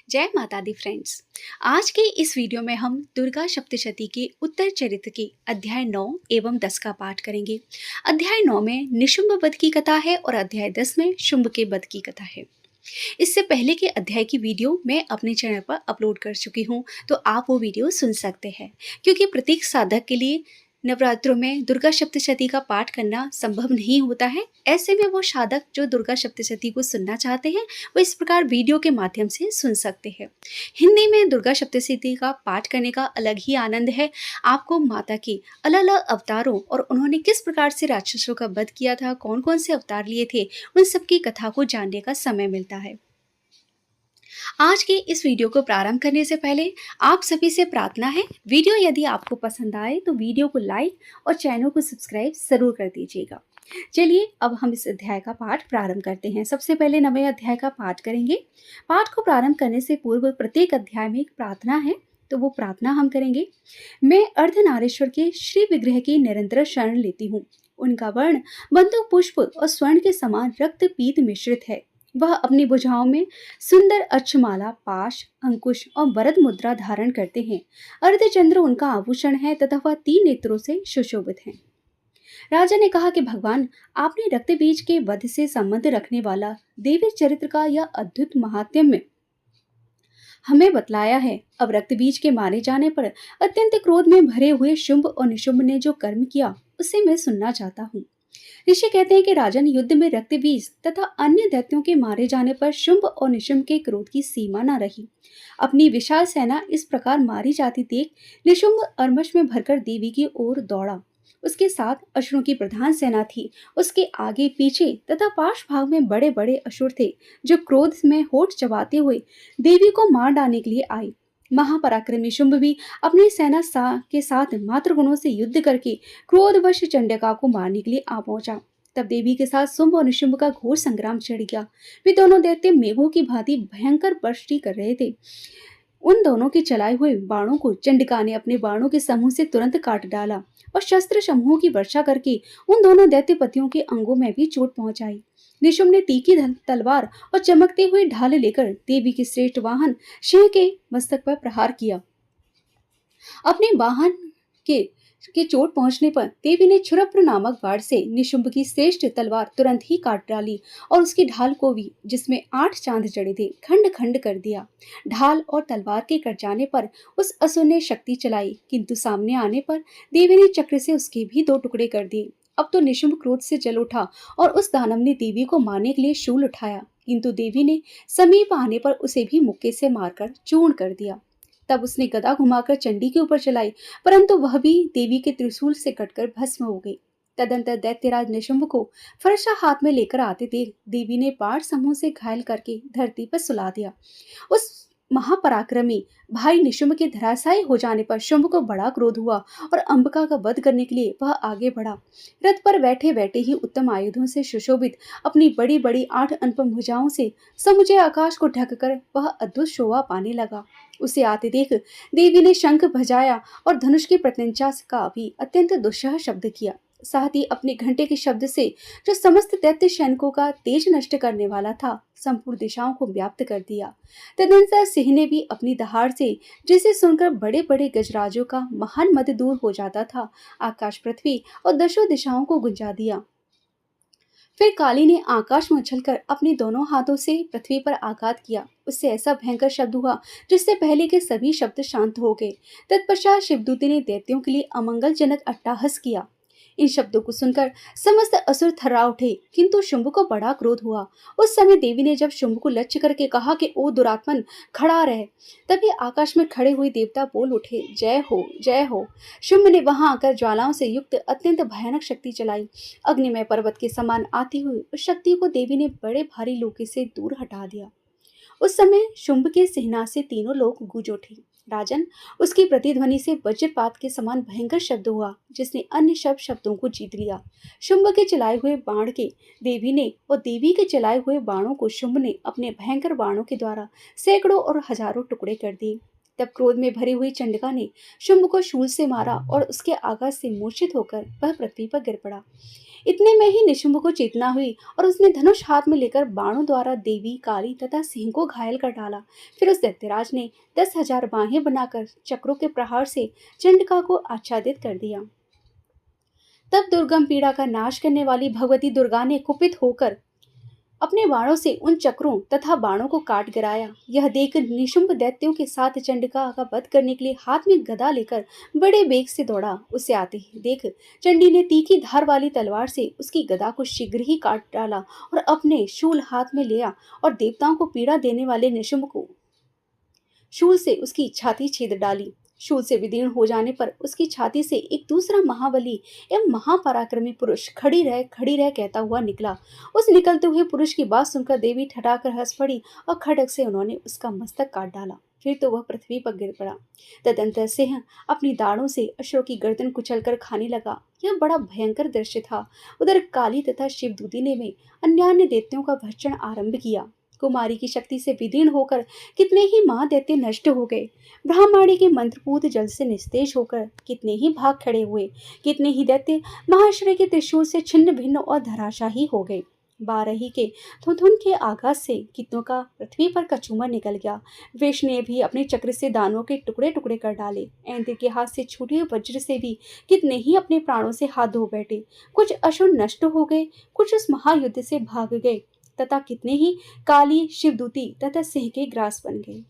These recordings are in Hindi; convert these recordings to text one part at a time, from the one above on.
जय माता दी फ्रेंड्स। आज के इस वीडियो में हम दुर्गा सप्तशती के उत्तर चरित्र के अध्याय 9 एवं 10 का पाठ करेंगे। अध्याय 9 में निशुंभ वध की कथा है और अध्याय 10 में शुंभ के वध की कथा है। इससे पहले के अध्याय की वीडियो मैं अपने चैनल पर अपलोड कर चुकी हूँ, तो आप वो वीडियो सुन सकते हैं। क्योंकि प्रत्येक साधक के लिए नवरात्रों में दुर्गा सप्तशती का पाठ करना संभव नहीं होता है। ऐसे में वो साधक जो दुर्गा सप्तशती को सुनना चाहते हैं वो इस प्रकार वीडियो के माध्यम से सुन सकते हैं। हिंदी में दुर्गा सप्तशती का पाठ करने का अलग ही आनंद है। आपको माता के अलग अलग अवतारों और उन्होंने किस प्रकार से राक्षसों का वध किया था, कौन कौन से अवतार लिए थे, उन सबकी कथा को जानने का समय मिलता है। आज के इस वीडियो को प्रारंभ करने से पहले आप सभी से प्रार्थना है, वीडियो यदि आपको पसंद आए तो वीडियो को लाइक और चैनल को सब्सक्राइब जरूर कर दीजिएगा। चलिए अब हम इस अध्याय का पाठ प्रारंभ करते हैं। सबसे पहले 9वें अध्याय का पाठ करेंगे। पाठ को प्रारंभ करने से पूर्व प्रत्येक अध्याय में एक प्रार्थना है, तो वो प्रार्थना हम करेंगे। मैं अर्धनारीश्वर के श्री विग्रह की निरंतर शरण लेती हूँ। उनका वर्ण बंदूक पुष्प और स्वर्ण के समान रक्त पीत मिश्रित है। वह अपनी भुजाओं में सुंदर अक्षमाला, पाश, अंकुश और वरद मुद्रा धारण करते हैं। अर्धचंद्र उनका आभूषण है तथा वह 3 नेत्रों से सुशोभित है। राजा ने कहा कि भगवान, आपने रक्त बीज के वध से संबंध रखने वाला देवी चरित्र का यह अद्भुत महात्म्य हमें बतलाया है। अब रक्त बीज के मारे जाने पर अत्यंत क्रोध में भरे हुए शुंभ और निशुंभ ने जो कर्म किया उसे मैं सुनना चाहता हूँ। ऋषि कहते हैं कि राजन, युद्ध में रक्त बीज तथा अन्य दैत्यों के मारे जाने पर शुंभ और निशुंभ के क्रोध की सीमा न रही। अपनी विशाल सेना इस प्रकार मारी जाती देख निशुंभ अरमश में भरकर देवी की ओर दौड़ा। उसके साथ असुरों की प्रधान सेना थी। उसके आगे पीछे तथा पार्श्व भाग में बड़े बड़े असुर थे, जो क्रोध में होठ चबाते हुए देवी को मार डालने के लिए आए। महापराक्रमी शुंभ भी अपनी सेना के साथ मातृ गुणों से युद्ध करके क्रोधवश चंडिका को मारने के लिए आ पहुंचा। तब देवी के साथ शुंभ और निशुंभ का घोर संग्राम छिड़ गया। वे दोनों दैत्य मेघों की भांति भयंकर वर्षा कर रहे थे। उन दोनों के चलाए हुए बाणों को चंडिका ने अपने बाणों के समूह से तुरंत काट डाला और शस्त्र समूहों की वर्षा करके उन दोनों दैत्यपतियों के अंगों में भी चोट पहुंचाई। निशुंभ ने तीखी तलवार और चमकते हुए ढाल लेकर देवी के श्रेष्ठ वाहन सिंह के मस्तक पर प्रहार किया। अपने वाहन के चोट पहुंचने पर देवी ने छुरप्र नामक बाण से निशुंभ की श्रेष्ठ तलवार तुरंत ही काट डाली और उसकी ढाल को भी, जिसमें 8 चांद जड़े थे, खंड खंड कर दिया। ढाल और तलवार के कट जाने पर उस असुर ने शक्ति चलाई, किंतु सामने आने पर देवी ने चक्र से उसके भी 2 टुकड़े कर दिए। अब तो निशुंभ क्रोध से जल उठा और उस दानव ने देवी को मारने के लिए शूल उठाया, किंतु देवी ने समीप आने पर उसे भी मुक्के से मारकर चूर्ण कर दिया। तब उसने गदा घुमाकर चंडी के ऊपर चलाई, परंतु वह भी देवी के त्रिशूल से कटकर भस्म हो गई। तदंतर दैत्यराज निशुंभ को फरसा हाथ में लेकर आते देख देवी ने बाण समूह से घायल करके धरती पर सुला दिया। उस महापराक्रमी भाई निशुंभ के धराशायी हो जाने पर शुंभ को बड़ा क्रोध हुआ और अंबिका का वध करने के लिए वह आगे बढ़ा। रथ पर बैठे बैठे ही उत्तम आयुधों से सुशोभित अपनी बड़ी बड़ी 8 अनुपम भुजाओं से समूचे आकाश को ढककर वह अद्भुत शोभा पाने लगा। उसे आते देख देवी ने शंख बजाया और धनुष की प्रत्यंचा का भी अत्यंत दुस्सह शब्द किया। साथ ही अपने घंटे के शब्द से, जो समस्त दैत्य सैनिकों का तेज नष्ट करने वाला था, संपूर्ण दिशाओं को व्याप्त कर दिया। तदनुसार सिंह ने भी अपनी दहाड़ से, जिसे सुनकर बड़े बड़े गजराजों का महान मद दूर हो जाता था, आकाश, पृथ्वी और 10 दिशाओं को गुंजा दिया। फिर काली ने आकाश में उछलकर अपने दोनों हाथों से पृथ्वी पर आघात किया। उससे ऐसा भयंकर शब्द हुआ जिससे पहले के सभी शब्द शांत हो गए। तत्पश्चात शिवदूती ने दैत्यों के लिए अमंगलजनक अट्टहास किया। इन शब्दों को सुनकर समस्त असुर थर्रा उठे, किंतु शुंभ को बड़ा क्रोध हुआ। उस समय देवी ने जब शुंभ को लक्ष्य करके कहा कि ओ दुरात्मन, खड़ा रहे, तभी आकाश में खड़े हुए देवता बोल उठे, जय हो, जय हो। शुंभ ने वहां आकर ज्वालाओं से युक्त अत्यंत भयानक शक्ति चलाई। अग्निमय पर्वत के समान आती हुई उस शक्ति को देवी ने बड़े भारी लोके से दूर हटा दिया। उस समय शुंभ के सिंहासन से तीनों लोग गूंज उठे। राजन, उसकी प्रतिध्वनि से वज्रपात के समान भयंकर शब्द हुआ, जिसने अन्य सब शब्दों को जीत लिया। शुंभ के चलाए हुए बाण के देवी ने और देवी के चलाए हुए बाणों को शुंभ ने अपने भयंकर बाणों के द्वारा सैकड़ों और हजारों टुकड़े कर दिए। तब क्रोध में भरी हुई चंडिका ने शुंभ को शूल से मारा और उसके आघात से मूर्छित होकर वह पृथ्वी पर गिर पड़ा। इतने में ही निशुंभ को चेतना हुई और उसने धनुष हाथ में लेकर बाणों द्वारा देवी, काली तथा सिंह को घायल कर डाला। फिर उस दैत्यराज ने 10,000 बाहें बनाकर चक्रों के प्रहार से चंडिका को आच्छादित कर दिया। तब दुर्गम पीड़ा का नाश करने वाली भगवती दुर्गा ने कुपित होकर अपने बाणों से उन चक्रों तथा बाणों को काट गिराया। यह देख निशुंभ दैत्यों के साथ चंडिका का वध करने के लिए हाथ में गदा लेकर बड़े बेग से दौड़ा। उसे आते ही देख चंडी ने तीखी धार वाली तलवार से उसकी गदा को शीघ्र ही काट डाला और अपने शूल हाथ में लिया और देवताओं को पीड़ा देने वाले निशुंभ को शूल से उसकी छाती छेद डाली। शूल से विदीर्ण हो जाने पर उसकी छाती से एक दूसरा महाबली एवं महापराक्रमी पुरुष खड़ी रह कहता हुआ निकला। उस निकलते हुए पुरुष की बात सुनकर देवी ठठाकर हंस पड़ी और खड्ग से उन्होंने उसका मस्तक काट डाला। फिर तो वह पृथ्वी पर गिर पड़ा। तदंतर सिंह अपनी दाढ़ों से अश्व की गर्दन कुचलकर खाने लगा। यह बड़ा भयंकर दृश्य था। उधर काली तथा शिवदूती ने भी अन्यान्य दैत्यों का भक्षण आरंभ किया। कुमारी की शक्ति से विदीर्ण होकर कितने ही महादैत्य नष्ट हो गए। ब्रह्माणी के मंत्रपूत जल से निस्तेज होकर कितने ही भाग खड़े हुए। कितने ही दैत्य महाश्रय के त्रिशूल से छिन्न भिन्न और धराशाही हो गए। बारही के थुथुन के आघात से कितनों का पृथ्वी पर कचूमर निकल गया। वृष ने भी अपने चक्र से दानों के टुकड़े टुकड़े कर डाले। ऐन्द्र के हाथ से छूटे हुए वज्र से भी कितने ही अपने प्राणों से हाथ धो बैठे। कुछ असुर नष्ट हो गए, कुछ उस महायुद्ध से भाग गए तथा कितने ही काली, शिवदूती तथा सिंह के ग्रास बन गए।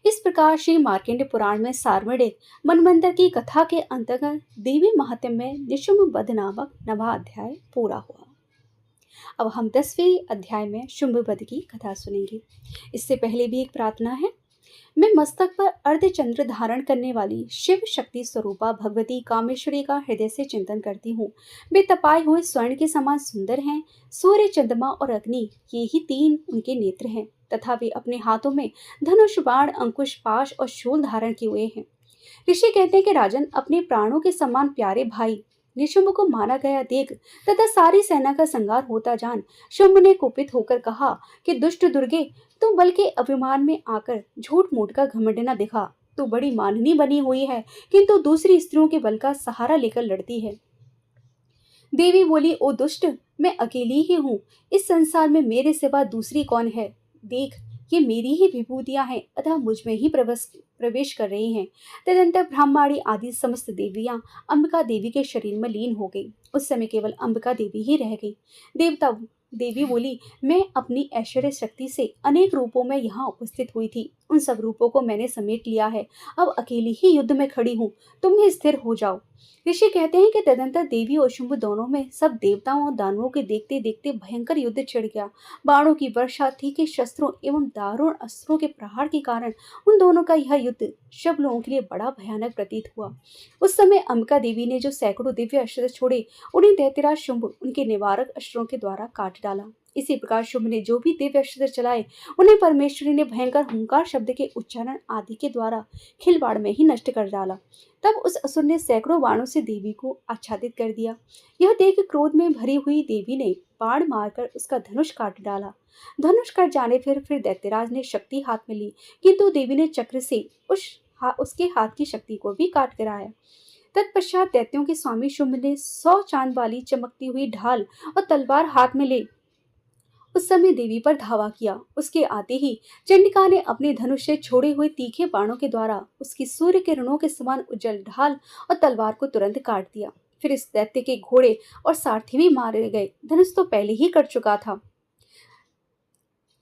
इस प्रकार श्री मार्कंडेय पुराण में सार्वणिक मनमंदिर की कथा के अंतर्गत देवी महात्म्य में निशुंभ वध नामक 9वां अध्याय पूरा हुआ। अब हम 10वें अध्याय में शुंभ वध की कथा सुनेंगे। इससे पहले भी एक प्रार्थना है। मैं मस्तक पर अर्धचंद्र धारण करने वाली शिव शक्ति स्वरूपा भगवती कामेश्वरी का हृदय से चिंतन करती हूँ। वे तपाए हुए स्वर्ण के समान सुंदर हैं। सूर्य, चंद्रमा और अग्नि, ये ही 3 उनके नेत्र हैं तथा वे अपने हाथों में धनुष, बाण, अंकुश, पाश और शूल धारण किए हुए हैं। ऋषि कहते हैं कि राजन, अपने प्राणों के समान प्यारे भाई निशुंभ को मारा गया देख तथा सारी सेना का संहार होता जान शुंभ ने कुपित होकर कहा कि दुष्ट दुर्गे, तू बल के अभिमान में आकर झूठ मूठ का घमंड न दिखा। तू बड़ी माननी बनी हुई है, किंतु दूसरी स्त्रियों के बल का सहारा लेकर लड़ती है। देवी बोली, ओ दुष्ट, मैं अकेली ही हूँ। इस संसार में मेरे सिवा दूसरी कौन है? देख, ये मेरी ही विभूतियां हैं, अतः मुझ में ही प्रवेश कर रही हैं। तदंतर ब्रह्माणी आदि समस्त देवियां अंबिका देवी के शरीर में लीन हो गई। उस समय केवल अंबिका देवी ही रह गई। देवी बोली, मैं अपनी ऐश्वर्य शक्ति से अनेक रूपों में यहाँ उपस्थित हुई थी। उन सब रूपों को मैंने समेट लिया है। अब अकेली ही युद्ध में खड़ी हूँ। तुम ही स्थिर हो जाओ। ऋषि कहते हैं कि तदंतर देवी और शुंभ दोनों में सब देवताओं और दानवों के देखते देखते भयंकर युद्ध छिड़ गया। बाणों की वर्षा, तीखे शस्त्रों एवं दारुण अस्त्रों के प्रहार के कारण उन दोनों का यह युद्ध सब लोगों के लिए बड़ा भयानक प्रतीत हुआ। उस समय अंबिका देवी ने जो सैकड़ों दिव्य अस्त्र छोड़े, उन्हें दैत्यराज शुंभ उनके निवारक अस्त्रों के द्वारा काट डाला। इसी प्रकार शुंभ ने जो भी दिव्य अस्त्र चलाए, उन्हें परमेश्वरी ने भयंकर हुंकार शब्द के उच्चारण आदि के द्वारा खिलवाड़ में ही नष्ट कर डाला। तब उस असुर ने सैकड़ों बाणों से देवी को आच्छादित कर दिया। यह देख क्रोध में भरी हुई देवी ने बाण मारकर उसका धनुष काट डाला। धनुष कट जाने फिर दैत्यराज ने शक्ति हाथ में ली, किंतु देवी ने चक्र से उसके हाथ की शक्ति को भी काट गिराया। तत्पश्चात दैत्यों के स्वामी शुंभ ने 100 चांद वाली चमकती हुई ढाल और तलवार हाथ में ले उस समय देवी पर धावा किया। उसके आते ही चंडिका ने अपने धनुष से छोड़े हुए तीखे बाणों के द्वारा उसकी सूर्य किरणों के समान उज्जवल ढाल और तलवार को तुरंत काट दिया। फिर इस दैत्य के घोड़े और सारथी भी मारे गए। धनुष तो पहले ही कट चुका था।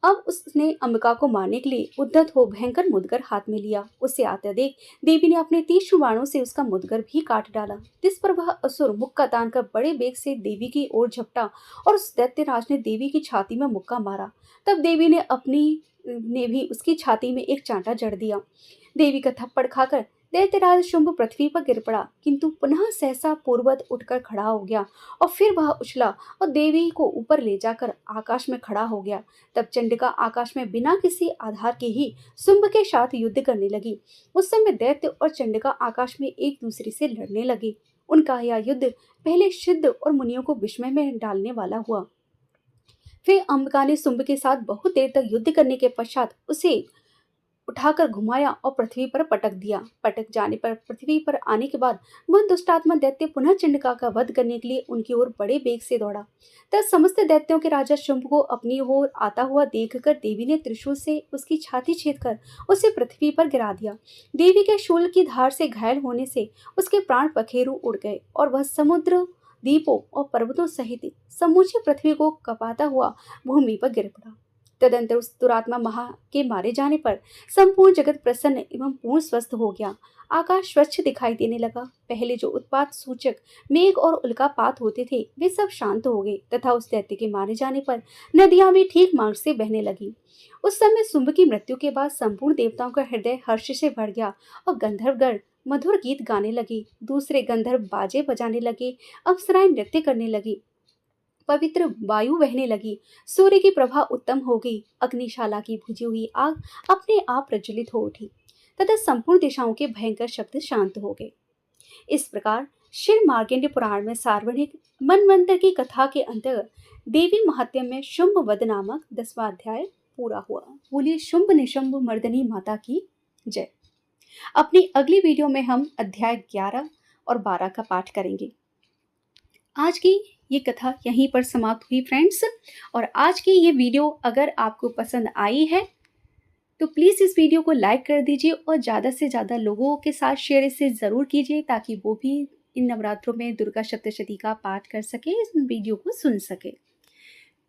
अब उसने अंबिका को मारने के लिए उद्यत हो भयंकर मुदगर हाथ में लिया। उसे आते देख देवी ने अपने तीक्ष्ण बाणों से उसका मुदगर भी काट डाला। जिस पर वह असुर मुक्का तानकर बड़े बेग से देवी की ओर झपटा और उस दैत्यराज ने देवी की छाती में मुक्का मारा। तब देवी ने भी उसकी छाती में एक चांटा जड़ दिया। देवी का थप्पड़ खाकर दैत्यराज शुंभ पृथ्वी पर गिर पड़ा, किंतु पुनः सहसा पूर्ववत उठकर खड़ा हो गया और फिर वह उछला और देवी को ऊपर ले जाकर आकाश में खड़ा हो गया। तब चंडिका आकाश में बिना किसी आधार के ही शुंभ के साथ युद्ध करने लगी। उस समय दैत्य और चंडिका आकाश में एक दूसरे से लड़ने लगे। उनका यह युद्ध पहले सिद्ध और मुनियों को विस्मय में डालने वाला हुआ। फिर अंबिका ने शुंभ के साथ बहुत देर तक युद्ध करने के पश्चात उसे उठाकर घुमाया और पृथ्वी पर पटक दिया। पटक जाने पर पृथ्वी पर आने के बाद वह दुष्टात्मा दैत्य पुनः चंडिका का वध करने के लिए उनकी ओर बड़े वेग से दौड़ा। तब समस्त दैत्यों के राजा शुंभ को अपनी ओर आता हुआ देखकर देवी ने त्रिशूल से उसकी छाती छेद कर उसे पृथ्वी पर गिरा दिया। देवी के शूल की धार से घायल होने से उसके प्राण पखेरु उड़ गए और वह समुद्र, द्वीपों और पर्वतों सहित समूची पृथ्वी को कपाता हुआ भूमि पर गिर पड़ा। तदंतर उस दुरात्मा महा के मारे जाने पर संपूर्ण जगत प्रसन्न एवं पूर्ण स्वस्थ हो गया। आकाश स्वच्छ दिखाई देने लगा। पहले जो उत्पात सूचक मेघ और उल्कापात होते थे वे सब शांत हो गए तथा उस दैत्य के मारे जाने पर नदियां भी ठीक मार्ग से बहने लगी। उस समय शुंभ की मृत्यु के बाद संपूर्ण देवताओं का हृदय हर्ष से भर गया और गंधर्वगण मधुर गीत गाने लगे। दूसरे गंधर्व बाजे बजाने लगे, अप्सराएं नृत्य करने लगी, पवित्र वायु बहने लगी, सूर्य की प्रभा उत्तम हो गई, अग्निशाला की बुझी हुई आग अपने आप प्रज्वलित हो उठी तथा संपूर्ण दिशाओं के भयंकर शब्द शांत हो गए। इस प्रकार श्री मार्कंडेय पुराण में सार्वजनिक मनवंतर की कथा के अंतर्गत देवी महात्म्य में शुंभ वध नामक 10वां अध्याय पूरा हुआ। बोलिए शुंभ निशुंभ मर्दनी माता की जय। अपनी अगली वीडियो में हम अध्याय 11 और 12 का पाठ करेंगे। आज की ये कथा यहीं पर समाप्त हुई फ्रेंड्स। और आज की ये वीडियो अगर आपको पसंद आई है तो प्लीज़ इस वीडियो को लाइक कर दीजिए और ज़्यादा से ज़्यादा लोगों के साथ शेयर इसे ज़रूर कीजिए ताकि वो भी इन नवरात्रों में दुर्गा सप्तशती का पाठ कर सके, इस वीडियो को सुन सके।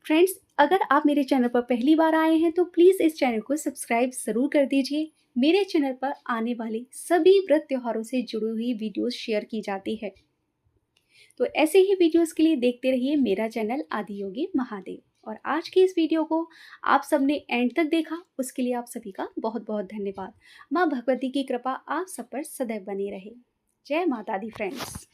फ्रेंड्स, अगर आप मेरे चैनल पर पहली बार आए हैं तो प्लीज़ इस चैनल को सब्सक्राइब ज़रूर कर दीजिए। मेरे चैनल पर आने वाले सभी व्रत त्योहारों से जुड़ी हुई वीडियोज़ शेयर की जाती है। तो ऐसे ही वीडियोस के लिए देखते रहिए मेरा चैनल आदियोगी महादेव। और आज की इस वीडियो को आप सबने एंड तक देखा, उसके लिए आप सभी का बहुत बहुत धन्यवाद। माँ भगवती की कृपा आप सब पर सदैव बनी रहे। जय माता दी फ्रेंड्स।